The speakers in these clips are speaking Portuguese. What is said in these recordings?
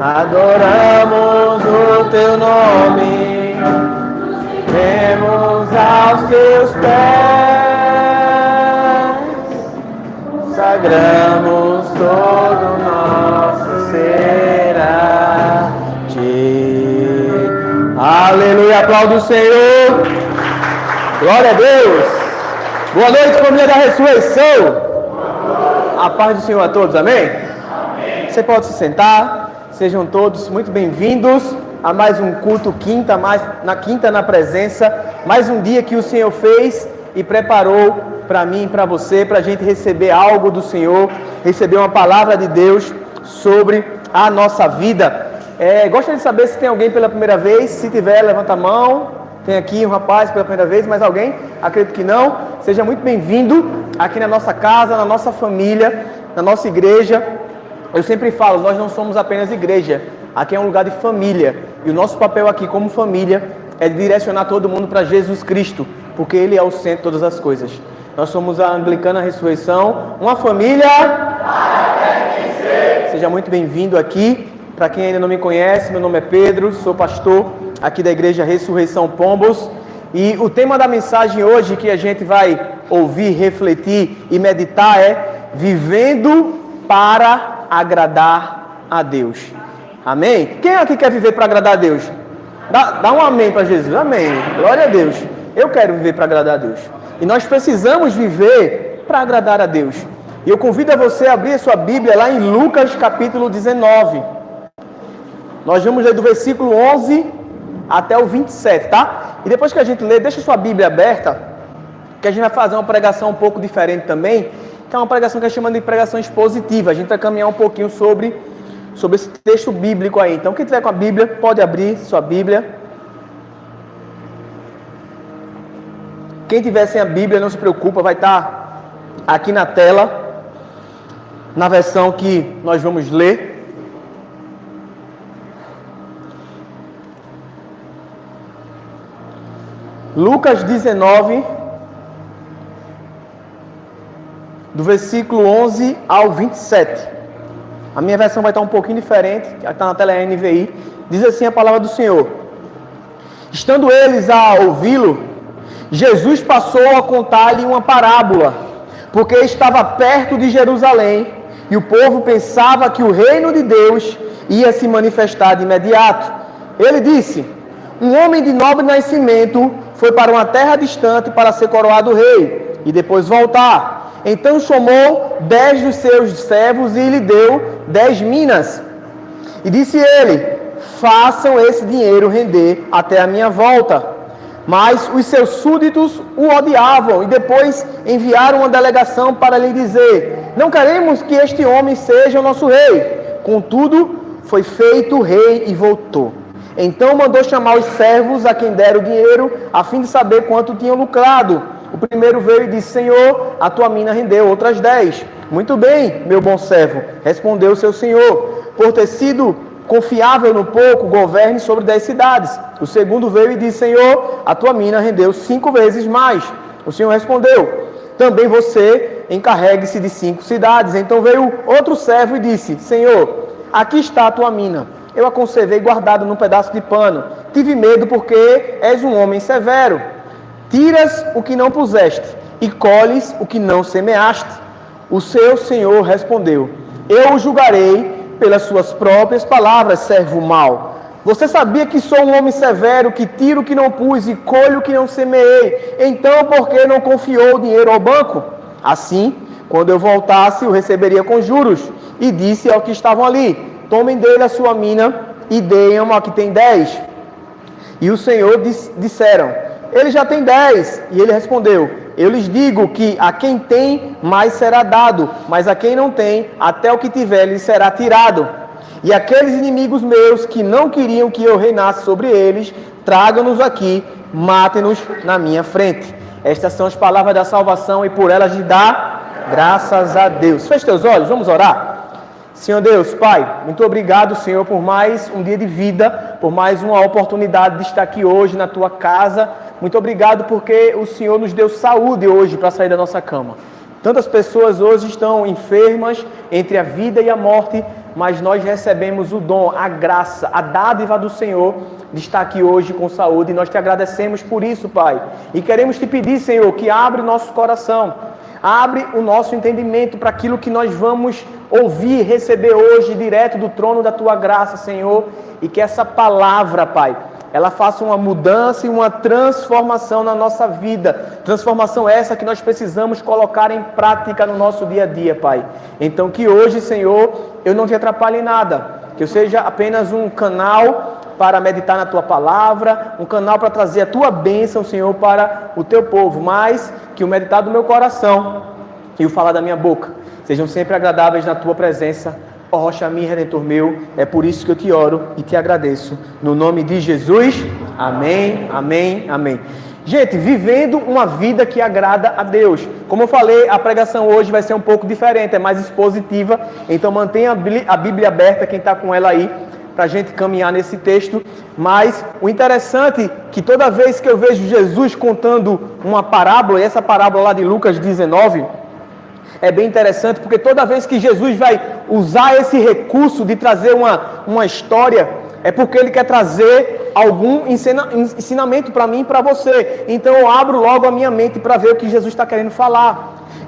Adoramos o teu nome, vemos aos teus pés, sagramos todo nosso ser a ti. Aleluia, aplauda o Senhor. Glória a Deus. Boa noite, família da ressurreição. A paz do Senhor a todos, amém? Você pode se sentar. Sejam todos muito bem-vindos a mais um culto quinta na presença. Mais um dia que o Senhor fez e preparou para mim e para você, para a gente receber algo do Senhor, receber uma palavra de Deus sobre a nossa vida. Gostaria de saber se tem alguém pela primeira vez. Se tiver, levanta a mão. Tem aqui um rapaz pela primeira vez, mais alguém? Acredito que não. Seja muito bem-vindo aqui na nossa casa, na nossa família, na nossa igreja. Eu sempre falo, nós não somos apenas igreja, aqui é um lugar de família. E o nosso papel aqui como família é direcionar todo mundo para Jesus Cristo, porque Ele é o centro de todas as coisas. Nós somos a Anglicana Ressurreição, uma família. Seja muito bem-vindo aqui. Para quem ainda não me conhece, meu nome é Pedro, sou pastor aqui da Igreja Ressurreição Pombos. E o tema da mensagem hoje que a gente vai ouvir, refletir e meditar é Vivendo para agradar a Deus. Amém? Quem aqui quer viver para agradar a Deus? Dá um amém para Jesus. Amém. Glória a Deus. Eu quero viver para agradar a Deus. E nós precisamos viver para agradar a Deus. E eu convido a você a abrir a sua Bíblia lá em Lucas capítulo 19. Nós vamos ler do versículo 11 até o 27, tá? E depois que a gente lê, deixa a sua Bíblia aberta, que a gente vai fazer uma pregação um pouco diferente também, que é uma pregação que a gente chama de pregação expositiva. A gente vai caminhar um pouquinho sobre esse texto bíblico aí. Então, quem tiver com a Bíblia, pode abrir sua Bíblia. Quem tiver sem a Bíblia, não se preocupa, vai estar aqui na tela, na versão que nós vamos ler. Lucas 19, do versículo 11 ao 27. A minha versão vai estar um pouquinho diferente, que está na tela NVI. Diz assim a palavra do Senhor: Estando eles a ouvi-lo, Jesus passou a contar-lhe uma parábola, porque estava perto de Jerusalém, e o povo pensava que o reino de Deus ia se manifestar de imediato. Ele disse: Um homem de nobre nascimento foi para uma terra distante para ser coroado rei, e depois voltar. Então chamou 10 dos seus servos e lhe deu 10 minas. E disse ele: Façam esse dinheiro render até a minha volta. Mas os seus súditos o odiavam e depois enviaram uma delegação para lhe dizer: Não queremos que este homem seja o nosso rei. Contudo, foi feito rei e voltou. Então mandou chamar os servos a quem deram o dinheiro, a fim de saber quanto tinham lucrado. O primeiro veio e disse: Senhor, a tua mina rendeu outras 10. Muito bem, meu bom servo, respondeu seu senhor. Por ter sido confiável no pouco, governe sobre 10 cidades. O segundo veio e disse: Senhor, a tua mina rendeu 5 vezes mais. O senhor respondeu: Também você encarregue-se de 5 cidades. Então veio outro servo e disse: Senhor, aqui está a tua mina. Eu a conservei guardada num pedaço de pano. Tive medo porque és um homem severo. Tiras o que não puseste e colhes o que não semeaste. O seu senhor respondeu: Eu o julgarei pelas suas próprias palavras, servo mau. Você sabia que sou um homem severo, que tiro o que não pus e colho o que não semeei. Então, por que não confiou o dinheiro ao banco? Assim, quando eu voltasse, o receberia com juros. E disse ao que estavam ali: Tomem dele a sua mina e deem-mo a que tem 10. E o Senhor disseram: Ele já tem 10. E ele respondeu: Eu lhes digo que a quem tem, mais será dado, mas a quem não tem, até o que tiver lhe será tirado. E aqueles inimigos meus que não queriam que eu reinasse sobre eles, tragam-nos aqui, matem-nos na minha frente. Estas são as palavras da salvação e por elas lhe dá graças a Deus. Feche teus olhos, vamos orar. Senhor Deus, Pai, muito obrigado, Senhor, por mais um dia de vida, por mais uma oportunidade de estar aqui hoje na Tua casa. Muito obrigado porque o Senhor nos deu saúde hoje para sair da nossa cama. Tantas pessoas hoje estão enfermas entre a vida e a morte, mas nós recebemos o dom, a graça, a dádiva do Senhor de estar aqui hoje com saúde, e nós te agradecemos por isso, Pai. E queremos te pedir, Senhor, que abre o nosso coração, abre o nosso entendimento para aquilo que nós vamos ouvir, receber hoje, direto do trono da Tua graça, Senhor, e que essa palavra, Pai, ela faça uma mudança e uma transformação na nossa vida. Transformação essa que nós precisamos colocar em prática no nosso dia a dia, Pai. Então que hoje, Senhor, eu não te atrapalhe em nada. Que eu seja apenas um canal para meditar na Tua palavra, um canal para trazer a Tua bênção, Senhor, para o Teu povo. Mas que o meditar do meu coração e o falar da minha boca sejam sempre agradáveis na Tua presença. Ó rocha minha, Redentor meu, é por isso que eu te oro e te agradeço. No nome de Jesus, amém, amém, amém. Gente, vivendo uma vida que agrada a Deus. Como eu falei, a pregação hoje vai ser um pouco diferente, é mais expositiva. Então mantenha a Bíblia aberta, quem está com ela aí, para a gente caminhar nesse texto. Mas o interessante é que toda vez que eu vejo Jesus contando uma parábola, e essa parábola lá de Lucas 19... é bem interessante, porque toda vez que Jesus vai usar esse recurso de trazer uma história, é porque Ele quer trazer algum ensinamento para mim e para você. Então eu abro logo a minha mente para ver o que Jesus está querendo falar.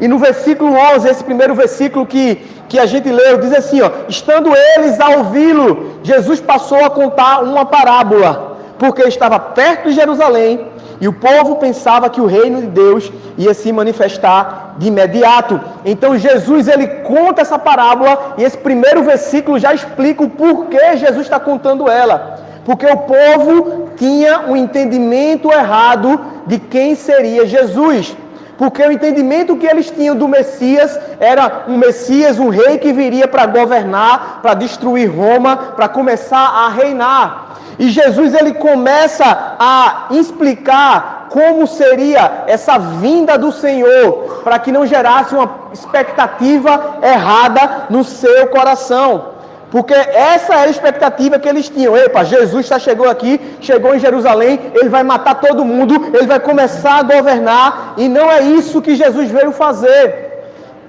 E no versículo 11, esse primeiro versículo que a gente leu, diz assim, ó: estando eles a ouvi-lo, Jesus passou a contar uma parábola, porque estava perto de Jerusalém, e o povo pensava que o reino de Deus ia se manifestar de imediato. Então Jesus, ele conta essa parábola, e esse primeiro versículo já explica o porquê Jesus está contando ela. Porque o povo tinha um entendimento errado de quem seria Jesus. Porque o entendimento que eles tinham do Messias era um Messias, um rei que viria para governar, para destruir Roma, para começar a reinar. E Jesus, ele começa a explicar como seria essa vinda do Senhor, para que não gerasse uma expectativa errada no seu coração. Porque essa era a expectativa que eles tinham. Epa, Jesus já chegou aqui, chegou em Jerusalém, ele vai matar todo mundo, ele vai começar a governar, e não é isso que Jesus veio fazer.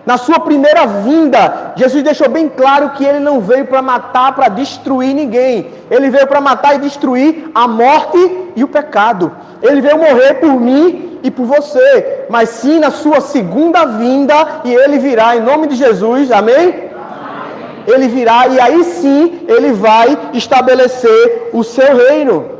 Na sua primeira vinda, Jesus deixou bem claro que ele não veio para matar, para destruir ninguém. Ele veio para matar e destruir a morte e o pecado. Ele veio morrer por mim e por você. Mas sim na sua segunda vinda, e ele virá em nome de Jesus, amém? Ele virá e aí sim ele vai estabelecer o seu reino.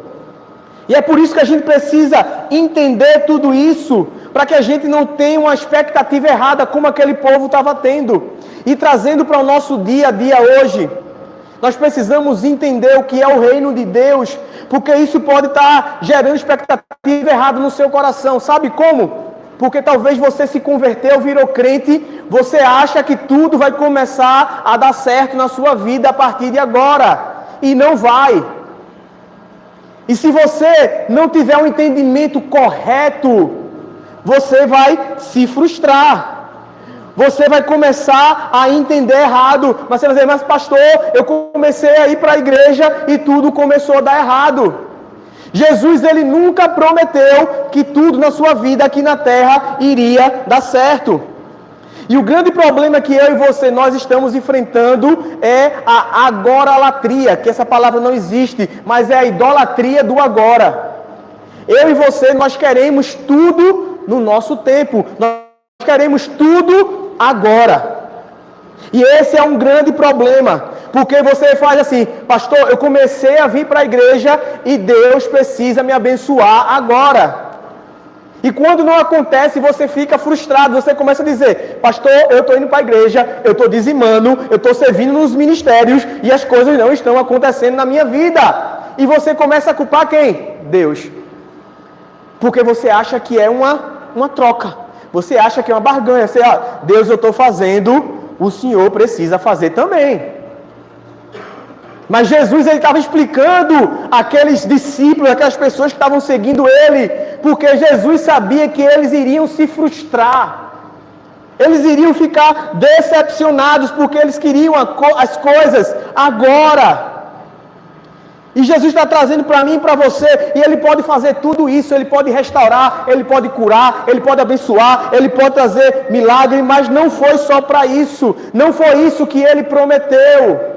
E é por isso que a gente precisa entender tudo isso, para que a gente não tenha uma expectativa errada como aquele povo estava tendo. E trazendo para o nosso dia a dia hoje, nós precisamos entender o que é o reino de Deus, porque isso pode estar gerando expectativa errada no seu coração. Sabe como? Porque talvez você se converteu, virou crente, você acha que tudo vai começar a dar certo na sua vida a partir de agora. E não vai. E se você não tiver um entendimento correto, você vai se frustrar. Você vai começar a entender errado. Mas você vai dizer, mas pastor, eu comecei a ir para a igreja e tudo começou a dar errado. Jesus, ele nunca prometeu que tudo na sua vida aqui na terra iria dar certo. E o grande problema que eu e você, nós estamos enfrentando é a agoralatria, que essa palavra não existe, mas é a idolatria do agora. Eu e você, nós queremos tudo no nosso tempo, nós queremos tudo agora. E esse é um grande problema, porque você faz assim, pastor, eu comecei a vir para a igreja e Deus precisa me abençoar agora. E quando não acontece, você fica frustrado, você começa a dizer, pastor, eu estou indo para a igreja, eu estou dizimando, eu estou servindo nos ministérios e as coisas não estão acontecendo na minha vida. E você começa a culpar quem? Deus. Porque você acha que é uma troca, você acha que é uma barganha, você, Deus, eu estou fazendo, o Senhor precisa fazer também. Mas Jesus, ele estava explicando aqueles discípulos, aquelas pessoas que estavam seguindo ele, porque Jesus sabia que eles iriam se frustrar, eles iriam ficar decepcionados, porque eles queriam as coisas agora. E Jesus está trazendo para mim e para você, e Ele pode fazer tudo isso, Ele pode restaurar, Ele pode curar, Ele pode abençoar, Ele pode trazer milagre, mas não foi só para isso, não foi isso que Ele prometeu.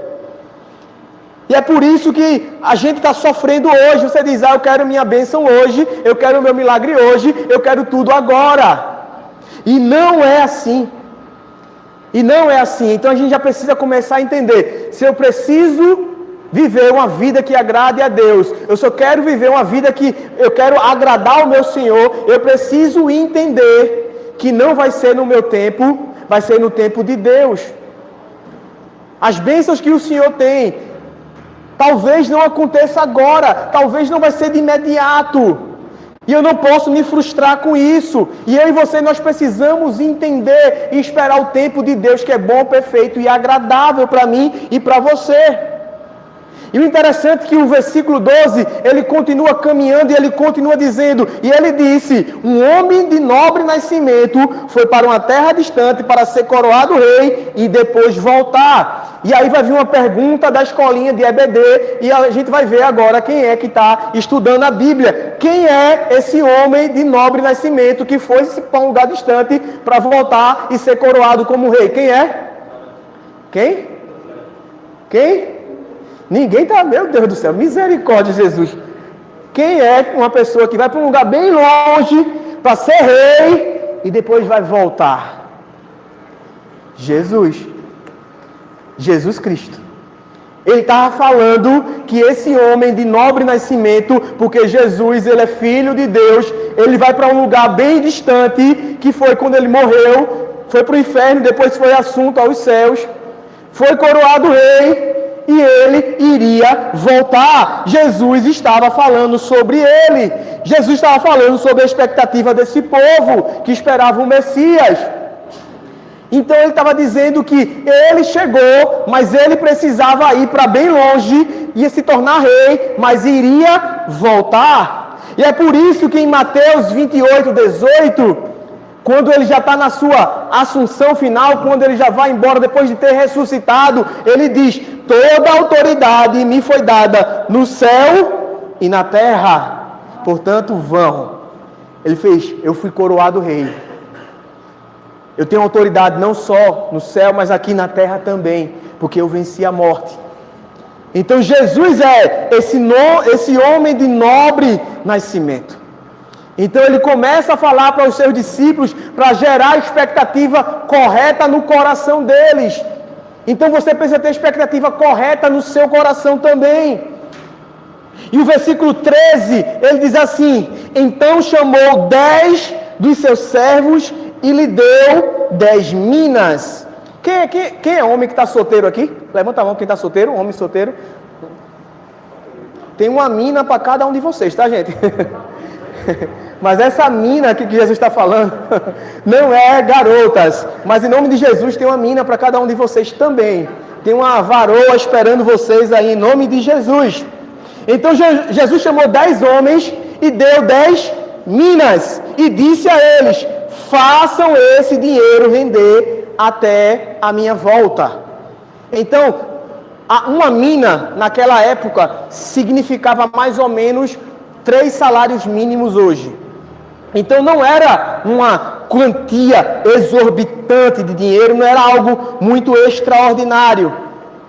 E é por isso que a gente está sofrendo hoje. Você diz, eu quero minha bênção hoje, eu quero o meu milagre hoje, eu quero tudo agora. E não é assim. E não é assim. Então a gente já precisa começar a entender, se eu preciso viver uma vida que agrade a Deus, eu só quero viver uma vida que eu quero agradar ao meu Senhor, eu preciso entender que não vai ser no meu tempo, vai ser no tempo de Deus. As bênçãos que o Senhor tem, talvez não aconteça agora, talvez não vai ser de imediato, e eu não posso me frustrar com isso. E eu e você, nós precisamos entender e esperar o tempo de Deus, que é bom, perfeito e agradável para mim e para você. E o interessante é que o versículo 12, ele continua caminhando e ele continua dizendo, e ele disse, um homem de nobre nascimento foi para uma terra distante para ser coroado rei e depois voltar. E aí vai vir uma pergunta da escolinha de EBD e a gente vai ver agora quem é que está estudando a Bíblia. Quem é esse homem de nobre nascimento que foi para um lugar distante para voltar e ser coroado como rei? Quem é? Quem? Quem? Ninguém está, meu Deus do céu, misericórdia, Jesus. Quem é uma pessoa que vai para um lugar bem longe para ser rei e depois vai voltar? Jesus. Jesus Cristo. Ele estava falando que esse homem de nobre nascimento, porque Jesus, ele é filho de Deus, ele vai para um lugar bem distante, que foi quando ele morreu, foi para o inferno, depois foi assunto aos céus, foi coroado rei, e ele iria voltar. Jesus estava falando sobre ele. Jesus estava falando sobre a expectativa desse povo que esperava o Messias. Então ele estava dizendo que ele chegou, mas ele precisava ir para bem longe, ia se tornar rei, mas iria voltar. E é por isso que em Mateus 28, 18, quando ele já está na sua assunção final, quando ele já vai embora depois de ter ressuscitado, ele diz, toda a autoridade me foi dada no céu e na terra, portanto vão. Ele fez, eu fui coroado rei. Eu tenho autoridade não só no céu, mas aqui na terra também, porque eu venci a morte. Então Jesus é esse homem de nobre nascimento. Então ele começa a falar para os seus discípulos para gerar a expectativa correta no coração deles. Então você precisa ter a expectativa correta no seu coração também. E o versículo 13, ele diz assim, então chamou 10 dos seus servos e lhe deu 10 minas. Quem é homem que está solteiro aqui? Levanta a mão quem está solteiro, homem solteiro. Tem uma mina para cada um de vocês, tá, gente? Mas essa mina aqui que Jesus está falando não é garotas, mas em nome de Jesus tem uma mina para cada um de vocês também. Tem uma varoa esperando vocês aí em nome de Jesus. Então Jesus chamou 10 homens e deu 10 minas e disse a eles, façam esse dinheiro render até a minha volta. Então, uma mina naquela época significava mais ou menos 3 salários mínimos hoje. Então não era uma quantia exorbitante de dinheiro, não era algo muito extraordinário.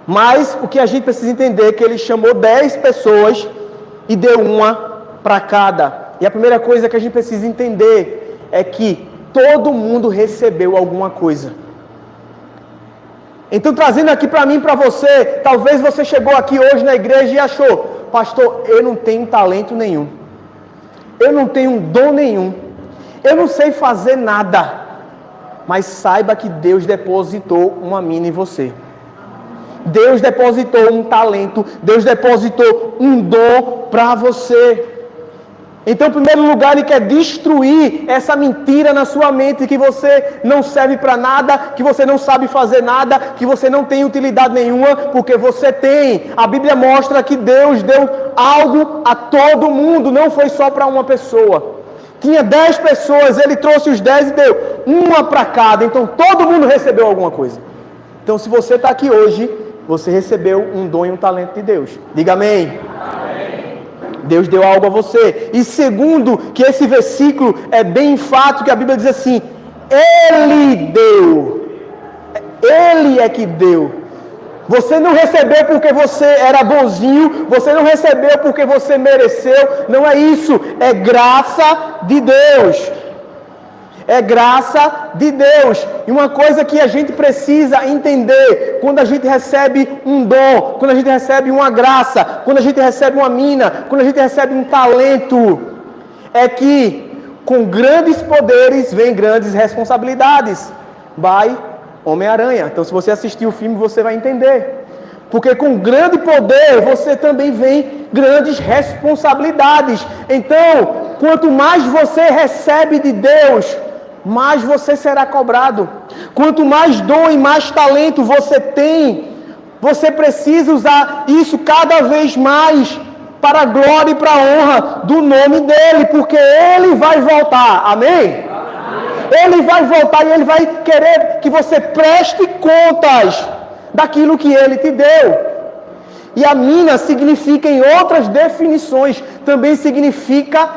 Mas o que a gente precisa entender é que ele chamou 10 pessoas e deu uma para cada. E a primeira coisa que a gente precisa entender é que todo mundo recebeu alguma coisa. Então trazendo aqui para mim e para você, talvez você chegou aqui hoje na igreja e achou, pastor, eu não tenho talento nenhum. Eu não tenho dom nenhum. Eu não sei fazer nada. Mas saiba que Deus depositou uma mina em você. Deus depositou um talento. Deus depositou um dom para você. Então, em primeiro lugar, Ele quer destruir essa mentira na sua mente que você não serve para nada, que você não sabe fazer nada, que você não tem utilidade nenhuma, porque você tem. A Bíblia mostra que Deus deu algo a todo mundo, não foi só para uma pessoa. Tinha 10 pessoas, Ele trouxe os 10 e deu uma para cada. Então, todo mundo recebeu alguma coisa. Então, se você está aqui hoje, você recebeu um dom e um talento de Deus. Diga amém. Deus deu algo a você. E segundo, que esse versículo é bem enfático, que a Bíblia diz assim: Ele deu. Ele é que deu. Você não recebeu porque você era bonzinho, você não recebeu porque você mereceu, não é isso, é graça de Deus. É graça de Deus. E uma coisa que a gente precisa entender, quando a gente recebe um dom, quando a gente recebe uma graça, quando a gente recebe uma mina, quando a gente recebe um talento, é que com grandes poderes vem grandes responsabilidades. Vai Homem-Aranha. Então, se você assistir o filme, você vai entender. Porque com grande poder, você também vem grandes responsabilidades. Então, quanto mais você recebe de Deus, mais você será cobrado. Quanto mais dom e mais talento você tem, você precisa usar isso cada vez mais para a glória e para a honra do nome dEle, porque Ele vai voltar. Amém? Ele vai voltar e Ele vai querer que você preste contas daquilo que Ele te deu. E a mina significa, em outras definições, também significa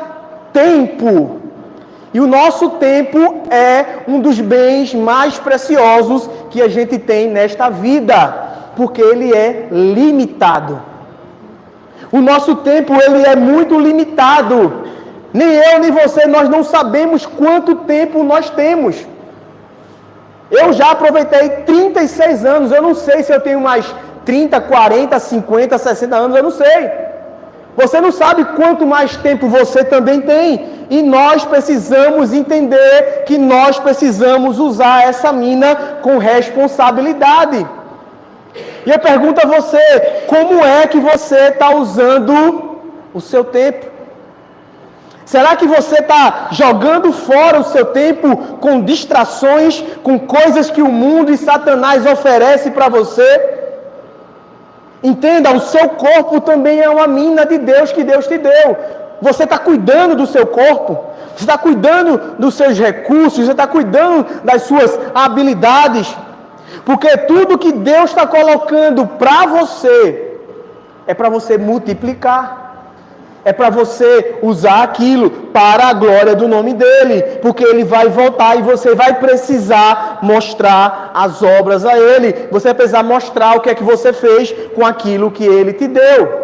tempo. E o nosso tempo é um dos bens mais preciosos que a gente tem nesta vida, porque ele é limitado. O nosso tempo, ele é muito limitado. Nem eu, nem você, nós não sabemos quanto tempo nós temos. Eu já aproveitei 36 anos, eu não sei se eu tenho mais 30, 40, 50, 60 anos, eu não sei. Você não sabe quanto mais tempo você também tem. E nós precisamos entender que nós precisamos usar essa mina com responsabilidade. E eu pergunto a você, como é que você está usando o seu tempo? Será que você está jogando fora o seu tempo com distrações, com coisas que o mundo e Satanás oferece para você? Entenda, o seu corpo também é uma mina de Deus que Deus te deu. Você está cuidando do seu corpo, você está cuidando dos seus recursos, você está cuidando das suas habilidades. Porque tudo que Deus está colocando para você, é para você multiplicar. É para você usar aquilo para a glória do nome dEle. Porque Ele vai voltar e você vai precisar mostrar as obras a Ele. Você vai precisar mostrar o que é que você fez com aquilo que Ele te deu.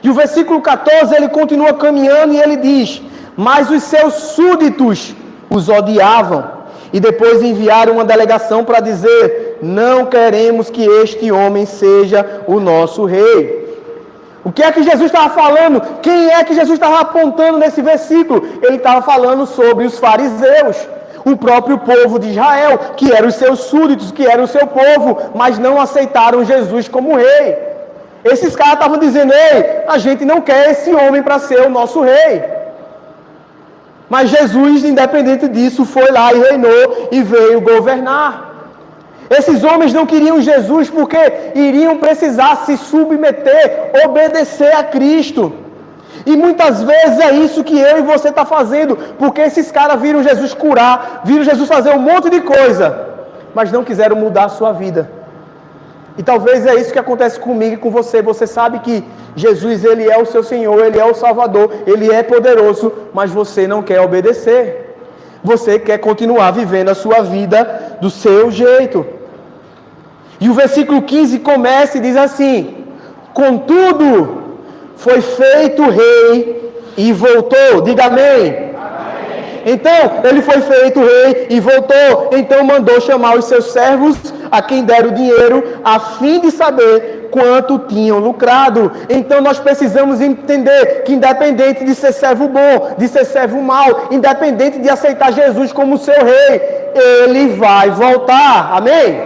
E o versículo 14, ele continua caminhando e ele diz: mas os seus súditos os odiavam. E depois enviaram uma delegação para dizer: não queremos que este homem seja o nosso rei. O que é que Jesus estava falando? Quem é que Jesus estava apontando nesse versículo? Ele estava falando sobre os fariseus, o próprio povo de Israel, que eram os seus súditos, que eram o seu povo, mas não aceitaram Jesus como rei. Esses caras estavam dizendo: ei, a gente não quer esse homem para ser o nosso rei. Mas Jesus, independente disso, foi lá e reinou e veio governar. Esses homens não queriam Jesus porque iriam precisar se submeter, obedecer a Cristo. E muitas vezes é isso que eu e você está fazendo, porque esses caras viram Jesus curar, viram Jesus fazer um monte de coisa, mas não quiseram mudar a sua vida. E talvez é isso que acontece comigo e com você. Você sabe que Jesus, Ele é o seu Senhor, Ele é o Salvador, Ele é poderoso, mas você não quer obedecer. Você quer continuar vivendo a sua vida do seu jeito. E o versículo 15 começa e diz assim: contudo, foi feito rei e voltou. Diga amém. Então, ele foi feito rei e voltou. Então mandou chamar os seus servos, a quem deram o dinheiro, a fim de saber quanto tinham lucrado. Então nós precisamos entender que independente de ser servo bom, de ser servo mau, independente de aceitar Jesus como seu rei, ele vai voltar. Amém?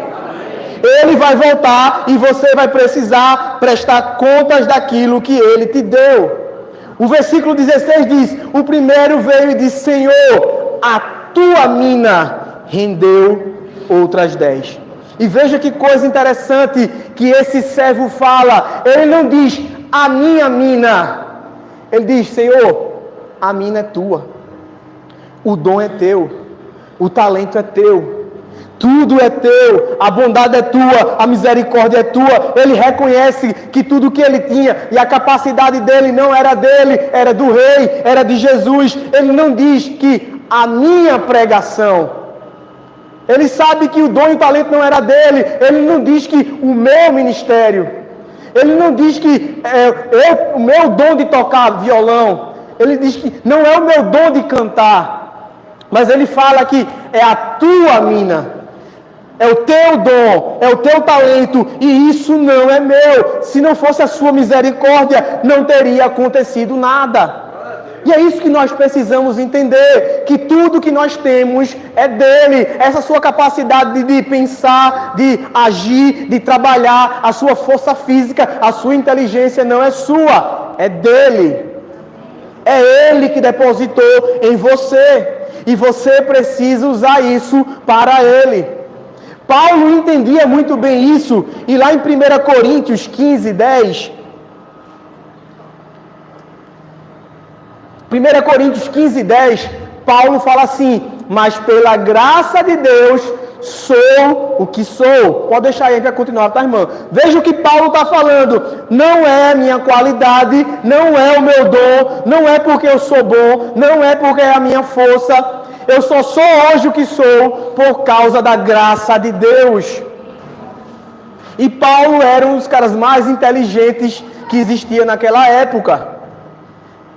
Ele vai voltar e você vai precisar prestar contas daquilo que ele te deu. O versículo 16 diz: o primeiro veio e disse: Senhor, a tua mina rendeu outras 10. E veja que coisa interessante que esse servo fala. Ele não diz a minha mina. Ele diz: Senhor, a mina é tua. O dom é teu. O talento é teu. Tudo é teu, a bondade é tua, a misericórdia é tua. Ele reconhece que tudo que ele tinha e a capacidade dele não era dele, era do rei, era de Jesus. Ele não diz que a minha pregação, ele sabe que o dom e o talento não era dele. Ele não diz que o meu ministério, ele não diz que o meu dom de tocar violão, ele diz que não é o meu dom de cantar, mas ele fala que é a tua mina. É o teu dom, é o teu talento, e isso não é meu. Se não fosse a sua misericórdia, não teria acontecido nada. E é isso que nós precisamos entender, que tudo que nós temos é dele. Essa sua capacidade de pensar, de agir, de trabalhar, a sua força física, a sua inteligência não é sua, é dele. É ele que depositou em você, e você precisa usar isso para ele. Paulo entendia muito bem isso, e lá em 1 Coríntios 15, 10, 1 Coríntios 15, 10, Paulo fala assim: mas pela graça de Deus sou o que sou. Pode deixar aí, a gente vai continuar, tá, irmã? Veja o que Paulo está falando. Não é a minha qualidade, não é o meu dom, não é porque eu sou bom, não é porque é a minha força. Eu só sou hoje o que sou por causa da graça de Deus. E Paulo era um dos caras mais inteligentes que existia naquela época.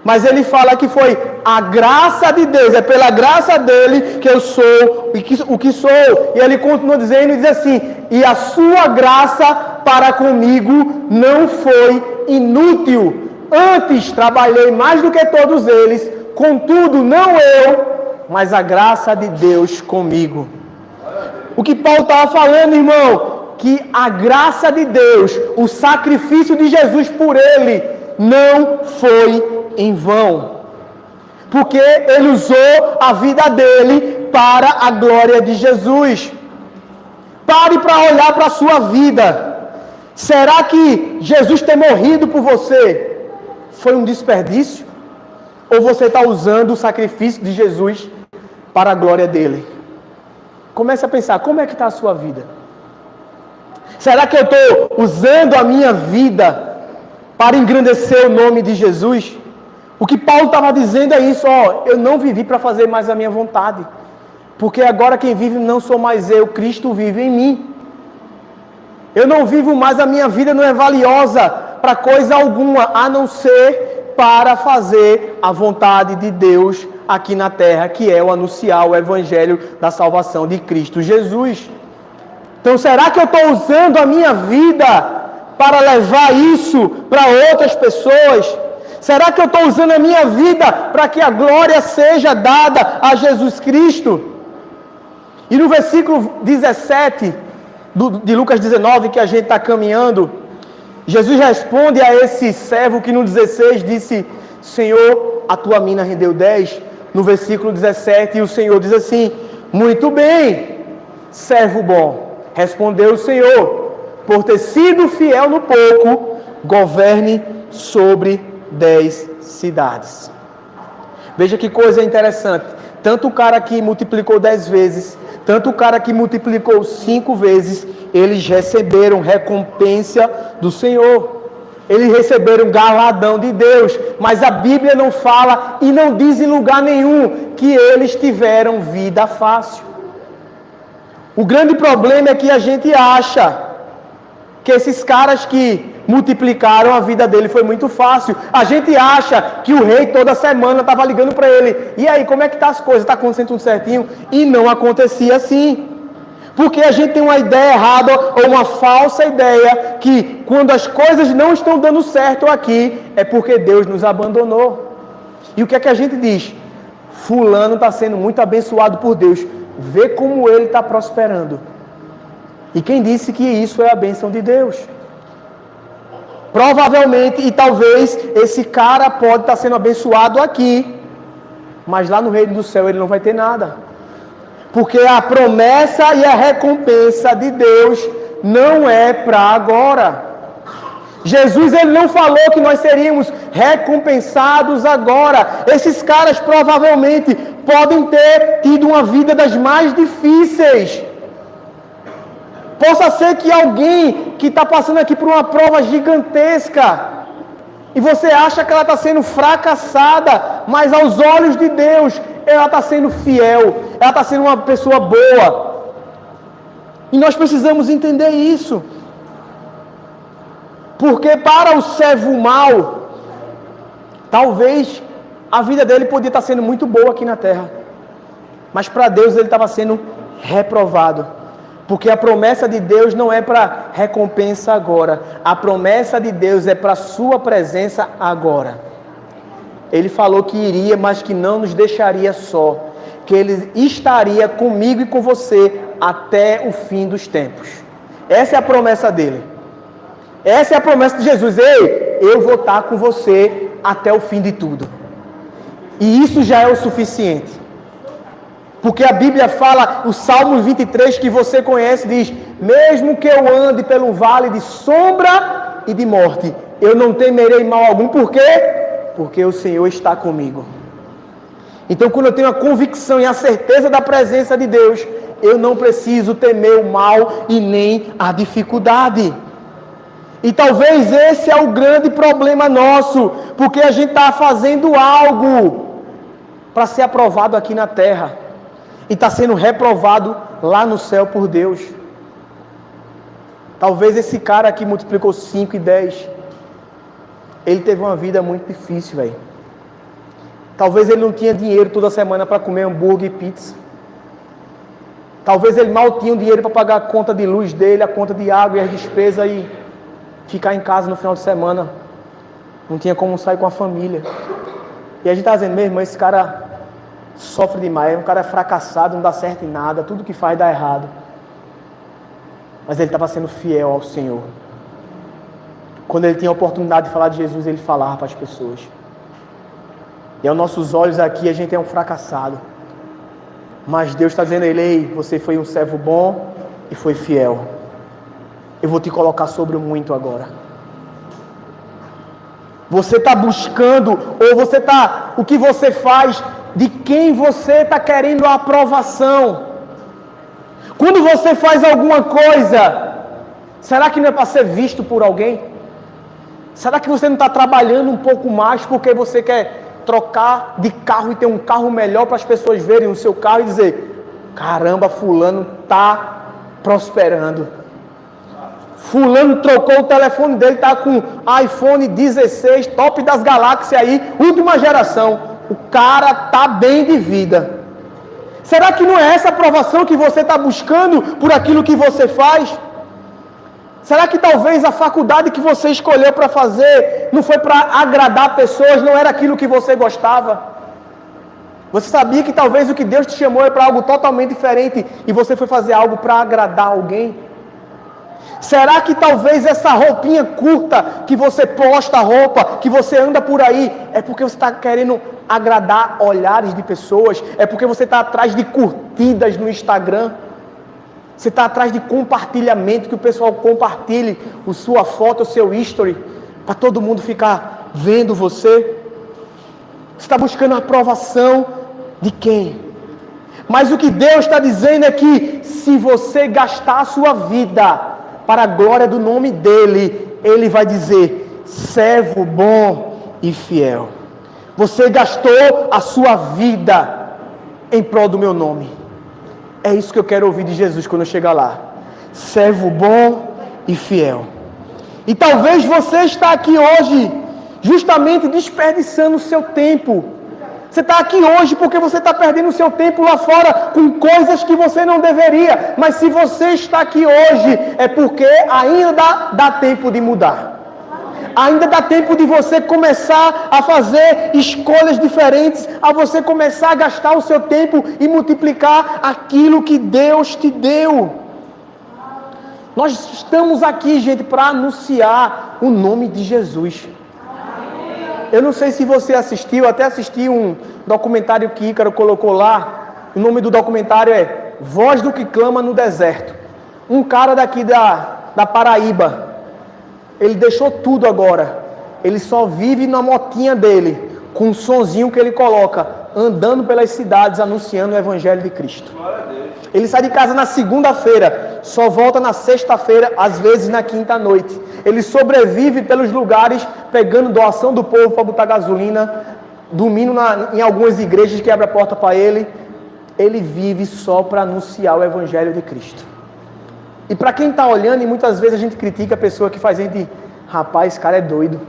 Mas ele fala que foi a graça de Deus, é pela graça dele que eu sou o que sou. E ele continua dizendo e diz assim: e a sua graça para comigo não foi inútil. Antes trabalhei mais do que todos eles, contudo não eu, mas a graça de Deus comigo. O que Paulo estava falando, irmão, que a graça de Deus, o sacrifício de Jesus por ele, não foi em vão. Porque ele usou a vida dele para a glória de Jesus. Pare para olhar para a sua vida. Será que Jesus ter morrido por você foi um desperdício? Ou você está usando o sacrifício de Jesus para a glória dele? Comece a pensar, como é que está a sua vida? Será que eu estou usando a minha vida para engrandecer o nome de Jesus? O que Paulo estava dizendo é isso, eu não vivi para fazer mais a minha vontade, porque agora quem vive não sou mais eu, Cristo vive em mim. Eu não vivo mais, a minha vida não é valiosa para coisa alguma, a não ser para fazer a vontade de Deus aqui na terra, que é o anunciar o evangelho da salvação de Cristo Jesus. Então, será que eu estou usando a minha vida para levar isso para outras pessoas? Será que eu estou usando a minha vida para que a glória seja dada a Jesus Cristo? E no versículo 17 de Lucas 19, que a gente está caminhando, Jesus responde a esse servo que no 16 disse: Senhor, a tua mina rendeu 10. No versículo 17, o Senhor diz assim: muito bem, servo bom. Respondeu o Senhor: por ter sido fiel no pouco, governe sobre 10 cidades. Veja que coisa interessante. Tanto o cara que multiplicou 10 vezes, tanto o cara que multiplicou 5 vezes, eles receberam recompensa do Senhor. Eles receberam galardão de Deus. Mas a Bíblia não fala e não diz em lugar nenhum que eles tiveram vida fácil. O grande problema é que a gente acha que esses caras que multiplicaram, a vida dele foi muito fácil. A gente acha que o rei toda semana estava ligando para ele: e aí, como é que tá as coisas? Está acontecendo tudo certinho? E não acontecia assim. Porque a gente tem uma ideia errada ou uma falsa ideia que quando as coisas não estão dando certo aqui, é porque Deus nos abandonou. E o que é que a gente diz? Fulano está sendo muito abençoado por Deus. Vê como ele está prosperando. E quem disse que isso é a bênção de Deus? Provavelmente e talvez esse cara pode estar sendo abençoado aqui, mas lá no reino do céu ele não vai ter nada. Porque a promessa e a recompensa de Deus não é para agora. Jesus ele não falou que nós seríamos recompensados agora. Esses caras provavelmente podem ter tido uma vida das mais difíceis. Possa ser que alguém que está passando aqui por uma prova gigantesca e você acha que ela está sendo fracassada, mas aos olhos de Deus ela está sendo fiel, ela está sendo uma pessoa boa. E nós precisamos entender isso. Porque para o servo mau, talvez a vida dele podia estar sendo muito boa aqui na terra. Mas para Deus ele estava sendo reprovado. Porque a promessa de Deus não é para recompensa agora. A promessa de Deus é para a sua presença agora. Ele falou que iria, mas que não nos deixaria só. Que Ele estaria comigo e com você até o fim dos tempos. Essa é a promessa dele. Essa é a promessa de Jesus. Ei, eu vou estar com você até o fim de tudo. E isso já é o suficiente. Porque a Bíblia fala, o Salmo 23 que você conhece, diz: mesmo que eu ande pelo vale de sombra e de morte, eu não temerei mal algum. Por quê? Porque o Senhor está comigo. Então, quando eu tenho a convicção e a certeza da presença de Deus, eu não preciso temer o mal e nem a dificuldade. E talvez esse é o grande problema nosso, porque a gente está fazendo algo para ser aprovado aqui na terra e está sendo reprovado lá no céu por Deus. Talvez esse cara aqui multiplicou 5 e 10. Ele teve uma vida muito difícil, velho. Talvez ele não tinha dinheiro toda semana para comer hambúrguer e pizza. Talvez ele mal tinha dinheiro para pagar a conta de luz dele, a conta de água e as despesas e ficar em casa no final de semana. Não tinha como sair com a família. E a gente está dizendo, meu irmão, esse cara sofre demais, um cara é fracassado, não dá certo em nada, tudo que faz dá errado. Mas ele estava sendo fiel ao Senhor. Quando ele tinha a oportunidade de falar de Jesus, ele falava para as pessoas. E aos nossos olhos aqui, a gente é um fracassado. Mas Deus está dizendo a ele: ei, você foi um servo bom e foi fiel. Eu vou te colocar sobre o muito agora. Você está buscando, ou você está, o que você faz, de quem você está querendo a aprovação. Quando você faz alguma coisa, será que não é para ser visto por alguém? Será que você não está trabalhando um pouco mais porque você quer trocar de carro e ter um carro melhor para as pessoas verem o seu carro e dizer: caramba, fulano está prosperando. Fulano trocou o telefone dele, está com iPhone 16, top das galáxias aí, última geração. O cara está bem de vida. Será que não é essa aprovação que você está buscando por aquilo que você faz? Será que talvez a faculdade que você escolheu para fazer não foi para agradar pessoas, não era aquilo que você gostava? Você sabia que talvez o que Deus te chamou é para algo totalmente diferente e você foi fazer algo para agradar alguém? Será que talvez essa roupinha curta que você posta roupa, que você anda por aí, é porque você está querendo agradar olhares de pessoas? É porque você está atrás de curtidas no Instagram? Você está atrás de compartilhamento, que o pessoal compartilhe a sua foto, o seu history, para todo mundo ficar vendo você? Você está buscando a aprovação de quem? Mas o que Deus está dizendo é que se você gastar a sua vida para a glória do nome dEle, Ele vai dizer: servo bom e fiel. Você gastou a sua vida em prol do meu nome. É isso que eu quero ouvir de Jesus quando eu chegar lá. Servo bom e fiel. E talvez você está aqui hoje justamente desperdiçando o seu tempo. Você está aqui hoje porque você está perdendo o seu tempo lá fora com coisas que você não deveria. Mas se você está aqui hoje, é porque ainda dá tempo de mudar. Ainda dá tempo de você começar a fazer escolhas diferentes, a você começar a gastar o seu tempo e multiplicar aquilo que Deus te deu. Nós estamos aqui, gente, para anunciar o nome de Jesus. Eu não sei se você assistiu, até assisti um documentário que Ícaro colocou lá. O nome do documentário é Voz do que Clama no Deserto. Um cara daqui da Paraíba, ele deixou tudo agora. Ele só vive na motinha dele, com um sonzinho que ele coloca: andando pelas cidades anunciando o Evangelho de Cristo. Ele sai de casa na segunda-feira, só volta na sexta-feira, às vezes na quinta-noite. Ele sobrevive pelos lugares, pegando doação do povo para botar gasolina, dormindo em algumas igrejas que abrem a porta para ele. Ele vive só para anunciar o Evangelho de Cristo. E para quem está olhando, e muitas vezes a gente critica a pessoa que faz, a gente, rapaz, esse cara é doido.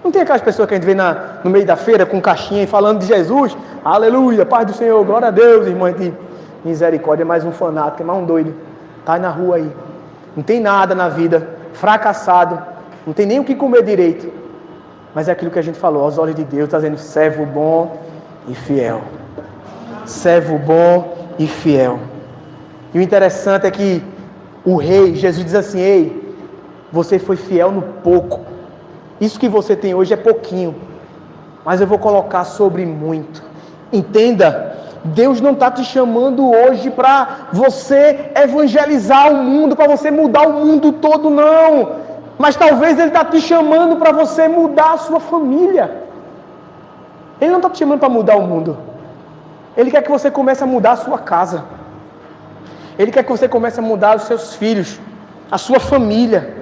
Não tem aquelas pessoas que a gente vê no meio da feira com caixinha e falando de Jesus, aleluia, paz do Senhor, glória a Deus, irmã de misericórdia, é mais um fanático, é mais um doido, tá aí na rua aí, não tem nada na vida, fracassado, não tem nem o que comer direito, mas é aquilo que a gente falou, aos olhos de Deus, está dizendo servo bom e fiel, servo bom e fiel. E o interessante é que o rei, Jesus diz assim, ei, você foi fiel no pouco, isso que você tem hoje é pouquinho, mas eu vou colocar sobre muito. Entenda, Deus não está te chamando hoje para você evangelizar o mundo, para você mudar o mundo todo, não. Mas talvez Ele está te chamando para você mudar a sua família. Ele não está te chamando para mudar o mundo. Ele quer que você comece a mudar a sua casa. Ele quer que você comece a mudar os seus filhos, a sua família.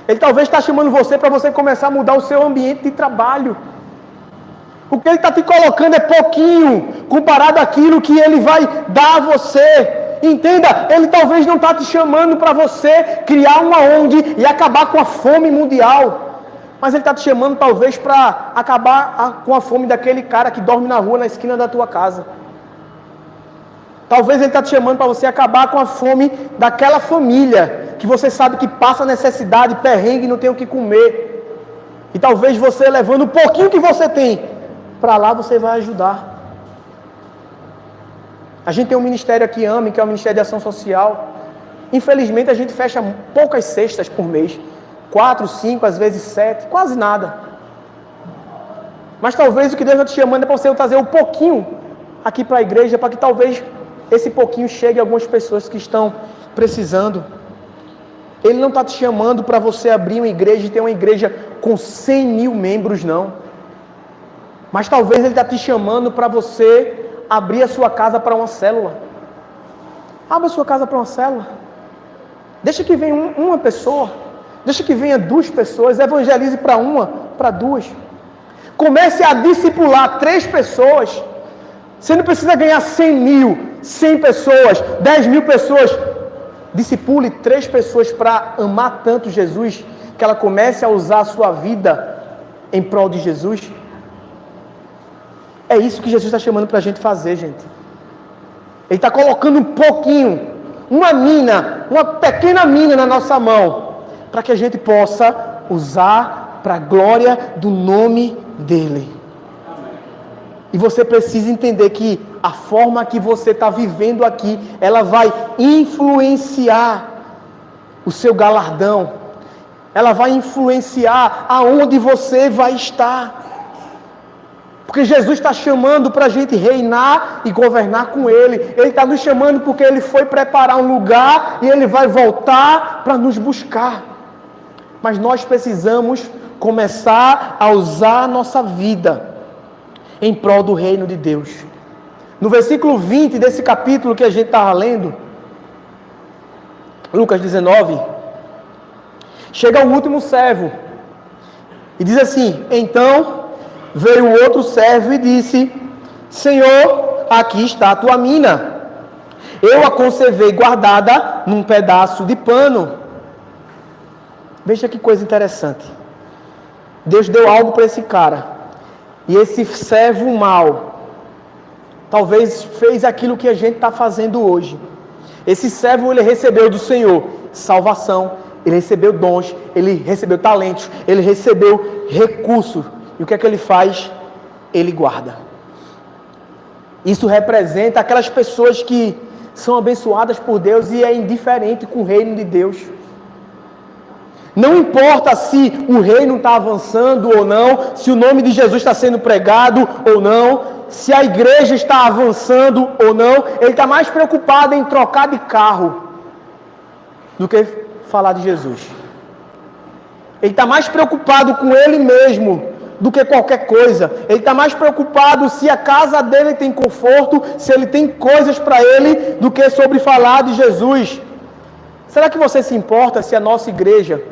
Ele talvez está chamando você para você começar a mudar o seu ambiente de trabalho. O que Ele está te colocando é pouquinho, comparado àquilo que Ele vai dar a você. Entenda, Ele talvez não está te chamando para você criar uma ONG e acabar com a fome mundial. Mas Ele está te chamando talvez para acabar com a fome daquele cara que dorme na rua, na esquina da tua casa. Talvez Ele está te chamando para você acabar com a fome daquela família que você sabe que passa necessidade, perrengue e não tem o que comer. E talvez você levando o pouquinho que você tem, para lá você vai ajudar. A gente tem um ministério aqui, AME, que é o Ministério de Ação Social. Infelizmente a gente fecha poucas cestas por mês. 4, 5, às vezes 7, quase nada. Mas talvez o que Deus está te chamando é para você trazer um pouquinho aqui para a igreja, para que talvez esse pouquinho chegue a algumas pessoas que estão precisando. Ele não está te chamando para você abrir uma igreja e ter uma igreja com 100 mil membros, não. Mas talvez Ele está te chamando para você abrir a sua casa para uma célula. Abra a sua casa para uma célula. Deixa que venha uma pessoa. Deixa que venha 2 pessoas. Evangelize para uma, para 2. Comece a discipular 3 pessoas. Você não precisa ganhar 100 mil, 100 pessoas, 10 mil pessoas. Discipule 3 pessoas para amar tanto Jesus, que ela comece a usar a sua vida em prol de Jesus. É isso que Jesus está chamando para a gente fazer, gente. Ele está colocando um pouquinho, uma pequena mina na nossa mão, para que a gente possa usar para a glória do nome dEle. E você precisa entender que a forma que você está vivendo aqui, ela vai influenciar o seu galardão. Ela vai influenciar aonde você vai estar. Porque Jesus está chamando para a gente reinar e governar com Ele. Ele está nos chamando porque Ele foi preparar um lugar e Ele vai voltar para nos buscar. Mas nós precisamos começar a usar a nossa vida em prol do reino de Deus. No versículo 20 desse capítulo que a gente estava lendo, Lucas 19, chega o último servo e diz assim: então veio o outro servo e disse: Senhor, aqui está a tua mina, eu a conservei guardada num pedaço de pano. Veja que coisa interessante. Deus deu algo para esse cara. E esse servo mau, talvez fez aquilo que a gente está fazendo hoje. Esse servo, ele recebeu do Senhor salvação, ele recebeu dons, ele recebeu talentos, ele recebeu recursos. E o que é que ele faz? Ele guarda. Isso representa aquelas pessoas que são abençoadas por Deus e é indiferente com o reino de Deus. Não importa se o reino está avançando ou não, se o nome de Jesus está sendo pregado ou não, se a igreja está avançando ou não, ele está mais preocupado em trocar de carro do que falar de Jesus. Ele está mais preocupado com ele mesmo do que qualquer coisa. Ele está mais preocupado se a casa dele tem conforto, se ele tem coisas para ele, do que sobre falar de Jesus. Será que você se importa se a nossa igreja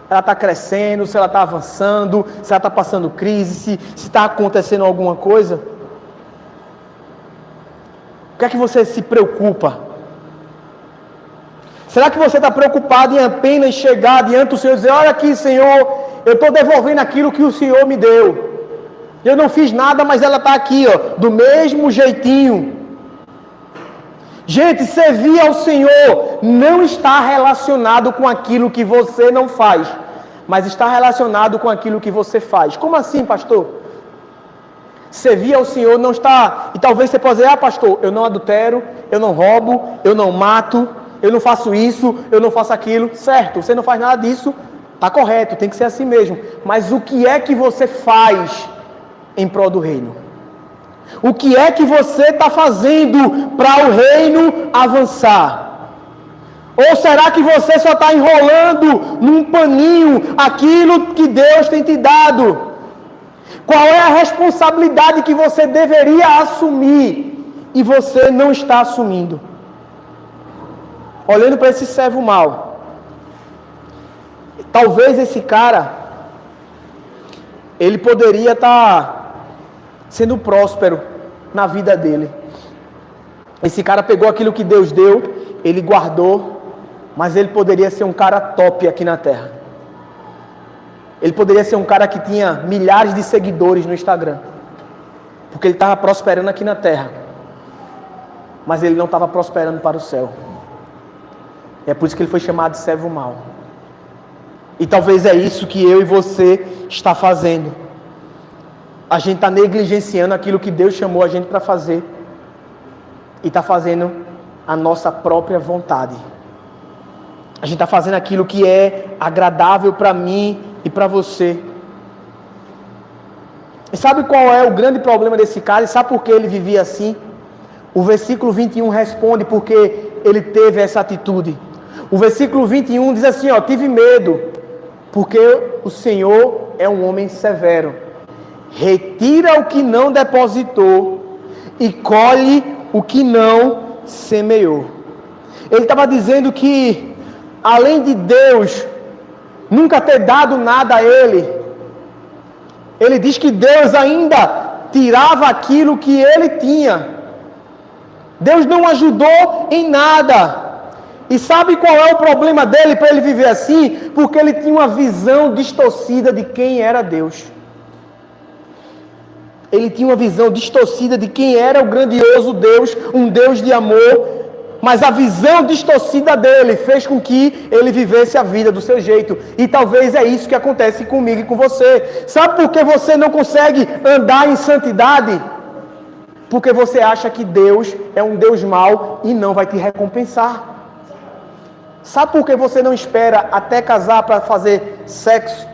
ela está crescendo, se ela está avançando, se ela está passando crise, se está acontecendo alguma coisa? O que é que você se preocupa? Será que você está preocupado em apenas chegar diante do Senhor e dizer: olha aqui, Senhor, eu estou devolvendo aquilo que o Senhor me deu. Eu não fiz nada, mas ela está aqui, ó, do mesmo jeitinho. Gente, servir ao Senhor não está relacionado com aquilo que você não faz, mas está relacionado com aquilo que você faz. Como assim, pastor? Servir ao Senhor não está... E talvez você possa dizer: ah, pastor, eu não adultero, eu não roubo, eu não mato, eu não faço isso, eu não faço aquilo. Certo, você não faz nada disso, está correto, tem que ser assim mesmo. Mas o que é que você faz em prol do reino? O que é que você está fazendo para o reino avançar? Ou será que você só está enrolando num paninho aquilo que Deus tem te dado? Qual é a responsabilidade que você deveria assumir e você não está assumindo? Olhando para esse servo mau, talvez esse cara, ele poderia estar sendo próspero na vida dele. Esse cara pegou aquilo que Deus deu, ele guardou, mas ele poderia ser um cara top aqui na terra. Ele poderia ser um cara que tinha milhares de seguidores no Instagram, porque ele estava prosperando aqui na terra, mas ele não estava prosperando para o céu. É por isso que ele foi chamado de servo mau. E talvez é isso que eu e você está fazendo. A gente está negligenciando aquilo que Deus chamou a gente para fazer. E está fazendo a nossa própria vontade. A gente está fazendo aquilo que é agradável para mim e para você. E sabe qual é o grande problema desse cara? E sabe por que ele vivia assim? O versículo 21 responde porque ele teve essa atitude. O versículo 21 diz assim, ó: tive medo, porque o Senhor é um homem severo. Retira o que não depositou e colhe o que não semeou. Ele estava dizendo que, além de Deus nunca ter dado nada a ele, ele diz que Deus ainda tirava aquilo que ele tinha. Deus não ajudou em nada. E sabe qual é o problema dele para ele viver assim? Porque ele tinha uma visão distorcida de quem era Deus. Ele tinha uma visão distorcida de quem era o grandioso Deus, um Deus de amor, mas a visão distorcida dele fez com que ele vivesse a vida do seu jeito. E talvez é isso que acontece comigo e com você. Sabe por que você não consegue andar em santidade? Porque você acha que Deus é um Deus mau e não vai te recompensar. Sabe por que você não espera até casar para fazer sexo?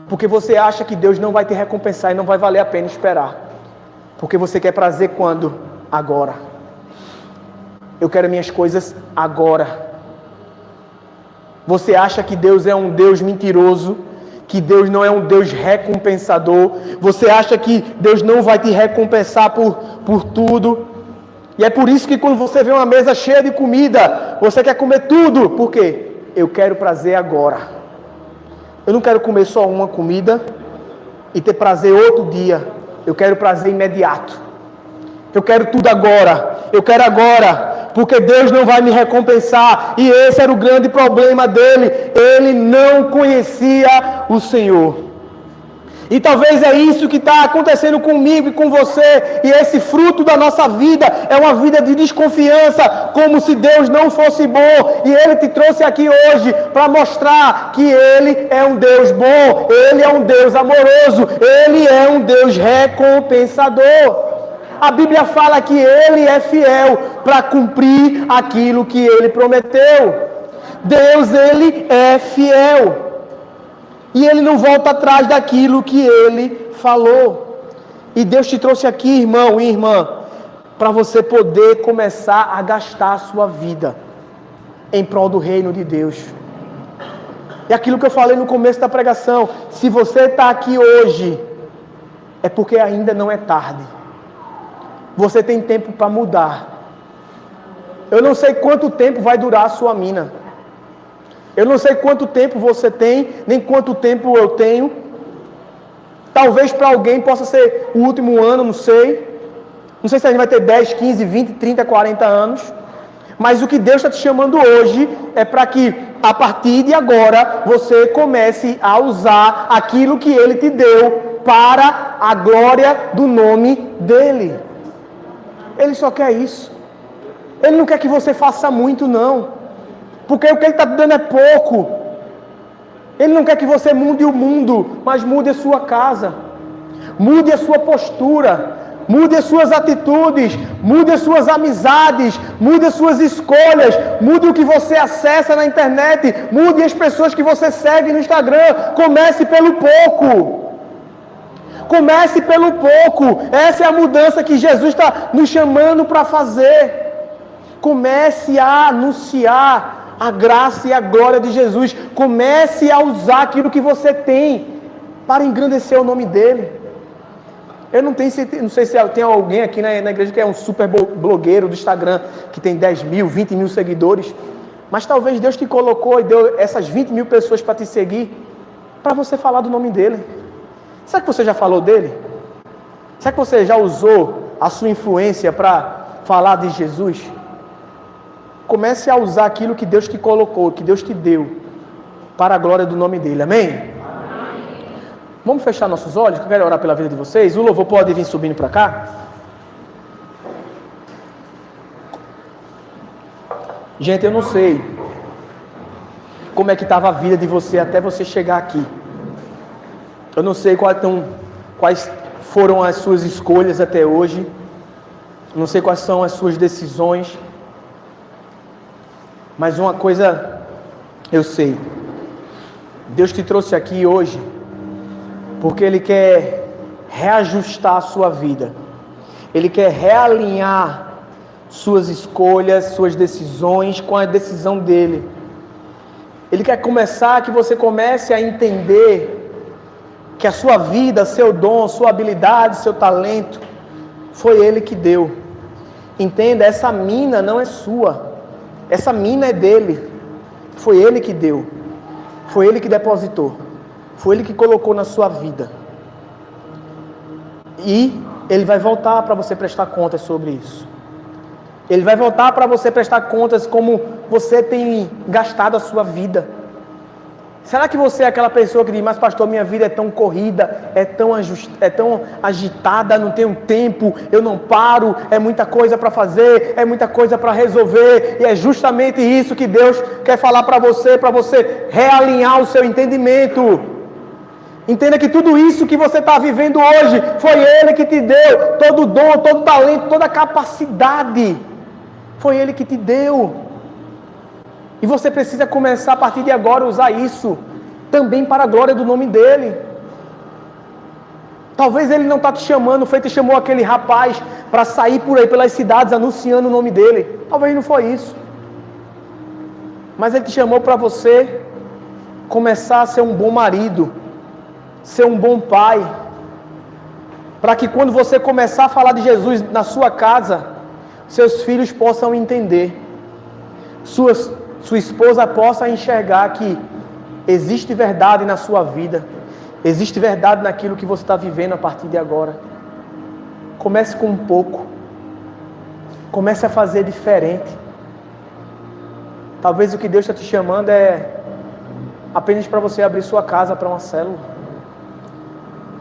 Porque você acha que Deus não vai te recompensar e não vai valer a pena esperar. Porque você quer prazer quando? Agora. Eu quero minhas coisas agora. Você acha que Deus é um Deus mentiroso? Que Deus não é um Deus recompensador? Você acha que Deus não vai te recompensar por tudo? E é por isso que quando você vê uma mesa cheia de comida, você quer comer tudo. Por quê? Eu quero prazer agora. Eu não quero comer só uma comida e ter prazer outro dia. Eu quero prazer imediato. Eu quero tudo agora. Eu quero agora. Porque Deus não vai me recompensar. E esse era o grande problema dele. Ele não conhecia o Senhor. E talvez é isso que está acontecendo comigo e com você. E esse fruto da nossa vida é uma vida de desconfiança, como se Deus não fosse bom. E Ele te trouxe aqui hoje para mostrar que Ele é um Deus bom, Ele é um Deus amoroso, Ele é um Deus recompensador. A Bíblia fala que Ele é fiel para cumprir aquilo que Ele prometeu. Deus, Ele é fiel. E Ele não volta atrás daquilo que Ele falou. E Deus te trouxe aqui, irmão e irmã, para você poder começar a gastar a sua vida em prol do reino de Deus. E aquilo que eu falei no começo da pregação, se você está aqui hoje é porque ainda não é tarde. Você tem tempo para mudar. Eu não sei quanto tempo vai durar a sua mina. Eu não sei quanto tempo você tem, nem quanto tempo eu tenho. Talvez para alguém possa ser o último ano, não sei. Não sei se a gente vai ter 10, 15, 20, 30, 40 anos. Mas o que Deus está te chamando hoje é para que, a partir de agora, você comece a usar aquilo que Ele te deu para a glória do nome dEle. Ele só quer isso. Ele não quer que você faça muito, não. Porque o que Ele está te dando é pouco. Ele não quer que você mude o mundo, mas mude a sua casa. Mude a sua postura. Mude as suas atitudes, mude as suas amizades, mude as suas escolhas, mude o que você acessa na internet, mude as pessoas que você segue no Instagram. Comece pelo pouco. Comece pelo pouco. Essa é a mudança que Jesus está nos chamando para fazer. Comece a anunciar a graça e a glória de Jesus. Comece a usar aquilo que você tem para engrandecer o nome dEle. Eu não sei se tem alguém aqui na igreja que é um super blogueiro do Instagram, que tem 10 mil, 20 mil seguidores. Mas talvez Deus te colocou e deu essas 20 mil pessoas para te seguir, para você falar do nome dEle. Será que você já falou dEle? Será que você já usou a sua influência para falar de Jesus? Comece a usar aquilo que Deus te colocou, que Deus te deu, para a glória do nome dEle. Amém? Vamos fechar nossos olhos, que eu quero orar pela vida de vocês. O louvor pode vir subindo para cá. Gente, eu não sei como é que estava a vida de você até você chegar aqui. Eu não sei quais foram as suas escolhas até hoje. Eu não sei quais são as suas decisões. Mas uma coisa eu sei. Deus te trouxe aqui hoje porque Ele quer reajustar a sua vida. Ele quer realinhar suas escolhas, suas decisões com a decisão dEle. Ele quer que você comece a entender que a sua vida, seu dom, sua habilidade, seu talento, foi Ele que deu. Entenda, essa mina não é sua. Essa mina é dEle. Foi Ele que deu. Foi Ele que depositou. Foi Ele que colocou na sua vida. E Ele vai voltar para você prestar contas sobre isso. Ele vai voltar para você prestar contas como você tem gastado a sua vida. Será que você é aquela pessoa que diz, mas pastor, minha vida é tão corrida, é tão agitada, não tenho tempo, eu não paro, é muita coisa para fazer, é muita coisa para resolver, e é justamente isso que Deus quer falar para você realinhar o seu entendimento. Entenda que tudo isso que você está vivendo hoje, foi Ele que te deu, todo o dom, todo o talento, toda a capacidade, foi Ele que te deu. E você precisa começar a partir de agora a usar isso também para a glória do nome dEle. Talvez Ele não está te chamando, feito chamou aquele rapaz para sair por aí pelas cidades anunciando o nome dEle. Talvez não foi isso. Mas Ele te chamou para você começar a ser um bom marido, ser um bom pai, para que quando você começar a falar de Jesus na sua casa, seus filhos possam entender, sua esposa possa enxergar que existe verdade na sua vida, existe verdade naquilo que você está vivendo a partir de agora. Comece com um pouco, comece a fazer diferente. Talvez o que Deus está te chamando é apenas para você abrir sua casa para uma célula.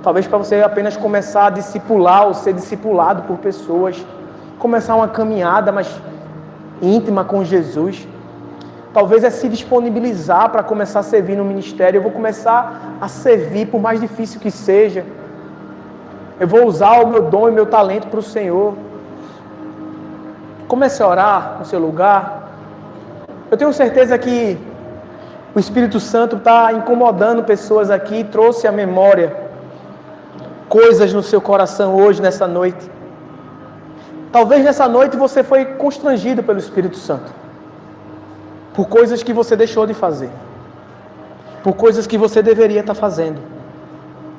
Talvez para você apenas começar a discipular ou ser discipulado por pessoas. Começar uma caminhada mais íntima com Jesus. Talvez é se disponibilizar para começar a servir no ministério. Eu vou começar a servir, por mais difícil que seja. Eu vou usar o meu dom e meu talento para o Senhor. Comece a orar no seu lugar. Eu tenho certeza que o Espírito Santo está incomodando pessoas aqui, trouxe à memória coisas no seu coração hoje, nessa noite. Talvez nessa noite você foi constrangido pelo Espírito Santo, por coisas que você deixou de fazer, por coisas que você deveria estar fazendo.